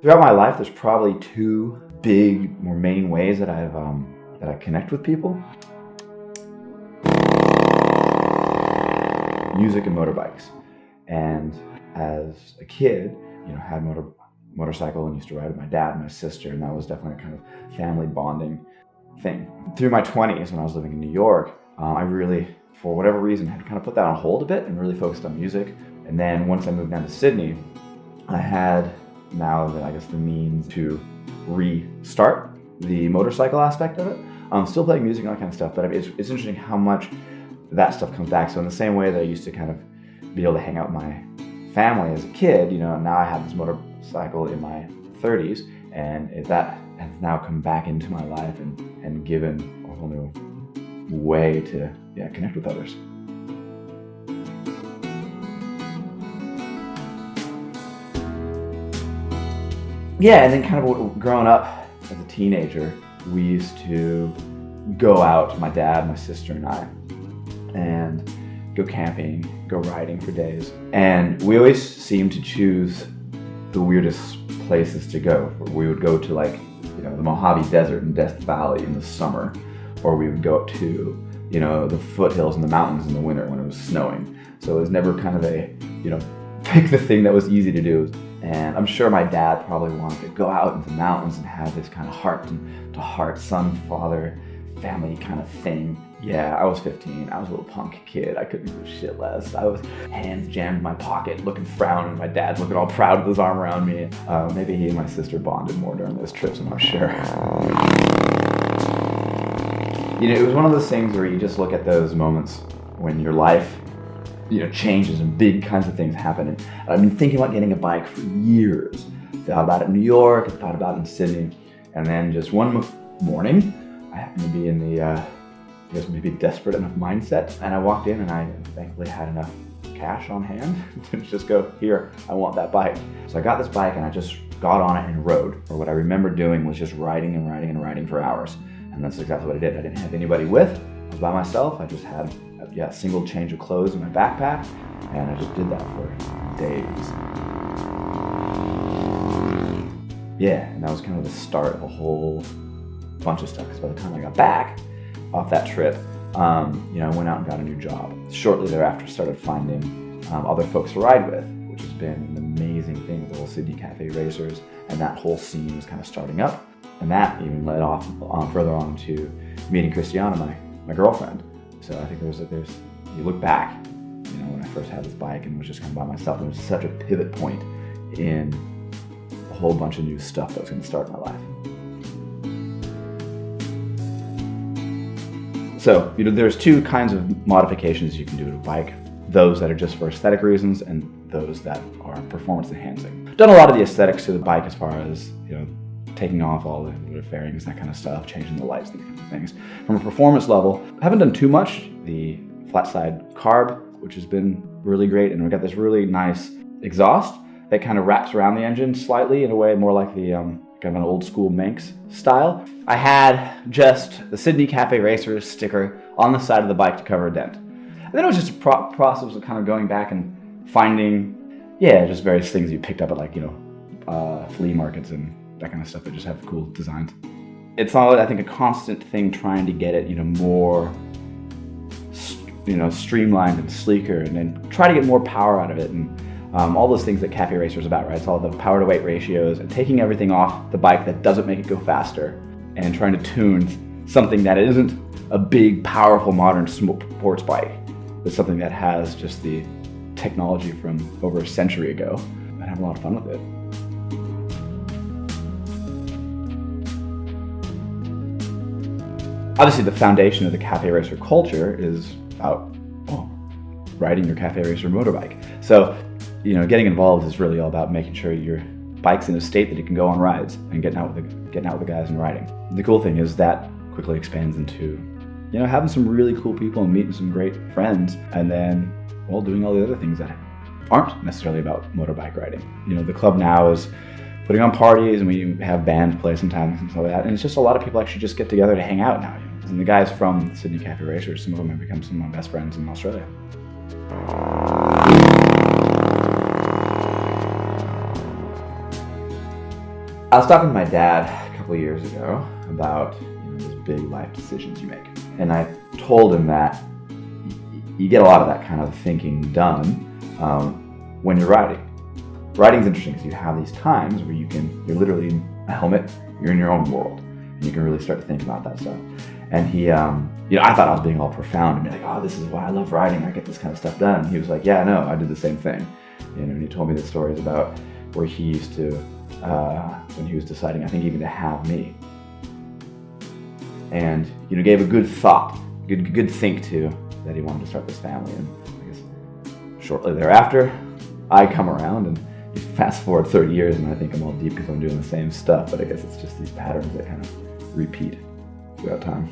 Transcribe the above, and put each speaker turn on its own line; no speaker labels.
Throughout my life, there's probably two big, more main ways that that I connect with people. Music and motorbikes. And as a kid, had motorcycle and used to ride with my dad and my sister, and that was definitely a kind of family bonding thing. Through my 20s, when I was living in New York, I really, for whatever reason, had to kind of put that on hold a bit and really focused on music. And then once I moved down to Sydney, I had now the means to restart the motorcycle aspect of it. I'm still playing music and all that kind of stuff, but it's interesting how much that stuff comes back. So in the same way that I used to kind of be able to hang out with my family as a kid, now I have this motorcycle in my 30s, and that has now come back into my life and given a whole new way to connect with others. Yeah, and then kind of growing up as a teenager, we used to go out, my dad, my sister, and I, and go camping, go riding for days. And we always seemed to choose the weirdest places to go. We would go to the Mojave Desert and Death Valley in the summer, or we would go up to, the foothills and the mountains in the winter when it was snowing. So it was never kind of a, pick the thing that was easy to do. And I'm sure my dad probably wanted to go out into the mountains and have this kind of heart-to-heart, son-father, family kind of thing. Yeah, I was 15. I was a little punk kid. I couldn't give a shit less. I was hands jammed in my pocket, looking frowning, and my dad looking all proud with his arm around me. Maybe he and my sister bonded more during those trips, I'm not sure. It was one of those things where you just look at those moments when your life changes and big kinds of things happen. And I've been thinking about getting a bike for years. Thought about it in New York, I thought about it in Sydney, and then just one morning, I happened to be in the, maybe desperate enough mindset, and I walked in and I thankfully had enough cash on hand to just go, here, I want that bike. So I got this bike and I just got on it and rode. Or what I remember doing was just riding and riding and riding for hours. And that's exactly what I did. I didn't have anybody with, I was by myself. I just had a single change of clothes in my backpack, and I just did that for days. Yeah, and that was kind of the start of a whole bunch of stuff, because by the time I got back off that trip, I went out and got a new job. Shortly thereafter, started finding other folks to ride with, which has been an amazing thing with the whole Sydney Cafe Racers, and that whole scene was kind of starting up. And that even led further on to meeting Christiana, my girlfriend. So I think you look back, when I first had this bike and was just kind of by myself, it was such a pivot point in a whole bunch of new stuff that was going to start in my life. So, there's two kinds of modifications you can do to a bike. Those that are just for aesthetic reasons and those that are performance enhancing. I've done a lot of the aesthetics to the bike as far as, taking off all the fairings, that kind of stuff, changing the lights, these kinds of things. From a performance level, I haven't done too much. The flat side carb, which has been really great, and we've got this really nice exhaust that kind of wraps around the engine slightly in a way more like the kind of an old school Manx style. I had just the Sydney Cafe Racers sticker on the side of the bike to cover a dent. And then it was just a process of kind of going back and finding, just various things you picked up at flea markets and that kind of stuff that just have cool designs. It's all, I think, a constant thing trying to get it, more, streamlined and sleeker, and then try to get more power out of it, and all those things that Cafe Racer is about, right? It's all the power to weight ratios and taking everything off the bike that doesn't make it go faster and trying to tune something that isn't a big, powerful, modern sports bike, but something that has just the technology from over a century ago, and have a lot of fun with it. Obviously, the foundation of the Cafe Racer culture is about riding your Cafe Racer motorbike. So, getting involved is really all about making sure your bike's in a state that it can go on rides and getting out with the guys and riding. The cool thing is that quickly expands into, having some really cool people and meeting some great friends, and then doing all the other things that aren't necessarily about motorbike riding. The club now is putting on parties, and we have bands play sometimes and stuff like that. And it's just a lot of people actually just get together to hang out now. And the guys from Sydney Cafe Racers, some of them have become some of my best friends in Australia. I was talking to my dad a couple of years ago about those big life decisions you make. And I told him that you get a lot of that kind of thinking done when you're riding. Riding's interesting because you have these times where you're literally in a helmet, you're in your own world, and you can really start to think about that stuff. And he, I thought I was being all profound and be like, oh, this is why I love riding. I get this kind of stuff done. And he was like, yeah, no, I did the same thing. And he told me the stories about where he used to, when he was deciding, I think even to have me. And, gave a good thought, good think to that he wanted to start this family. And I guess shortly thereafter, I come around and you fast forward 30 years and I think I'm all deep because I'm doing the same stuff. But I guess it's just these patterns that kind of repeat throughout time.